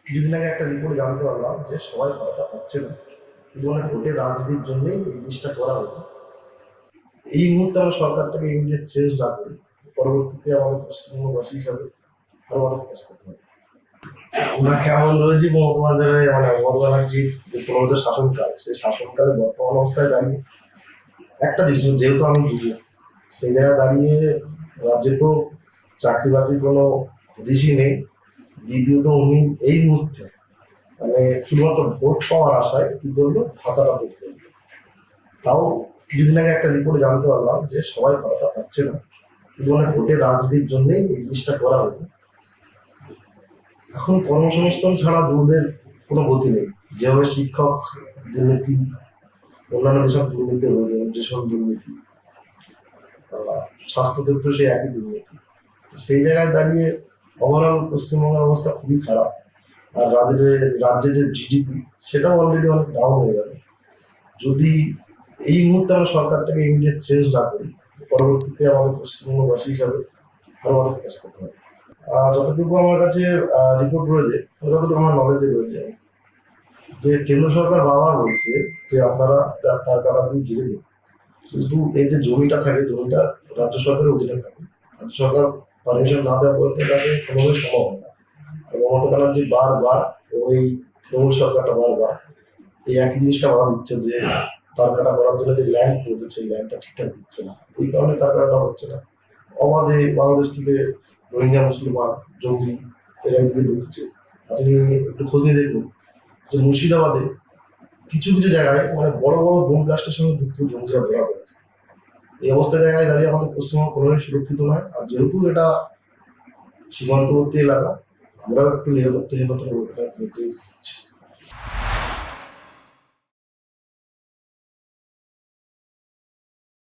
কিছুদিন আগে একটা রিপোর্ট জানতে পারলাম যে সবাই ভাতা পাচ্ছে না, কিন্তু অনেক ভোটের রাজনীতির জন্যই এই জিনিসটা করা হতো। এই মুহূর্তে আমরা সরকারটাকে ইমিডিয়েট চেঞ্জ না করি, পরবর্তীতে আমাদের পশ্চিমবঙ্গবাসী হিসাবে আরো অনেক কাজ করতে হবে। আমরা কেমন রয়েছি মমতা বাজারে, মানে মমতা ব্যানার্জির যে 15 শাসনকাল, সেই শাসনকালে বর্তমান অবস্থায় দাঁড়িয়ে একটা জিনিস, যেহেতু আমি জুনিয়র, সেই জায়গায় দাঁড়িয়ে রাজ্যে তো চাকরি বাকরির কোনো হদিশই নেই। দ্বিতীয়ত উনি এই মুহূর্তে মানে শুধুমাত্র ভোট পাওয়ার আশায় কি করলো, ভাতাটা করতে। তাও কিছুদিন আগে একটা রিপোর্টে জানতে পারলাম যে সবাই ভাতাটা পাচ্ছে না, কিন্তু অনেক ভোটের রাজনীতির জন্যই এই জিনিসটা করা হতো। এখন কর্মসংস্থান ছাড়া দুধের কোনো গতি নেই। যেভাবে শিক্ষক দুর্নীতি, অন্যান্য যেসব দুর্নীতি রয়েছে, যেসব দুর্নীতি, স্বাস্থ্য ক্ষেত্রে সেই একই দুর্নীতি। সেই জায়গায় দাঁড়িয়ে ওভারঅল পশ্চিমবঙ্গের অবস্থা খুবই খারাপ। আর রাজ্যে যে জিডিপি, সেটাও অলরেডি অনেক ডাউন হয়ে গেল। যদি এই মুহূর্তে আমরা সরকারটাকে ইমিডিয়েট চেঞ্জ না করি, পরবর্তীতে আমাদের পশ্চিমবঙ্গবাসী হিসাবে আরো অনেক কাজ করতে হবে। যতটুকু আমার কাছে রিপোর্ট রয়েছে, যতটুকু আমার নলেজে রয়েছে, যে কেন্দ্র সরকার বারবার বলছে যে আপনারা তার কাটা দিয়ে ঘিরে দিন, কিন্তু এই যে জমিটা থাকে, জমিটা রাজ্য সরকারের অধীনে থাকে। রাজ্য সরকার পারমিশন না দেওয়া পর্যন্ত এটাকে কোনোভাবে সম্ভব হয় না। আর মমতা ব্যানার্জি বারবার, ওই তৃণমূল সরকারটা বারবার এই একই জিনিসটা বাধা দিচ্ছে যে তার কাটা করার জন্য যে ল্যান্ড প্রয়োজন, সেই ল্যান্ডটা ঠিকঠাক দিচ্ছে না। এই কারণে তার কাটাটা হচ্ছে না। অবাধে বাংলাদেশ থেকে রোহিঙ্গা মুসলমান জঙ্গি এরা এদিকে ঢুকছে। আপনি একটু খোঁজ নিয়ে দেখুন যে মুর্শিদাবাদে কিছু কিছু জায়গায় মানে বড় বড় বোম ব্লাস্টের সঙ্গে যুক্ত জঙ্গিরা ধরা পড়েছে। এই অবস্থার জায়গায় দাঁড়িয়ে আমাদের পশ্চিমবঙ্গ কোনোভাবে সুরক্ষিত নয়। আর যেহেতু এটা সীমান্তবর্তী এলাকা, আমরাও একটু নিরাপত্তাহীনতার মধ্যে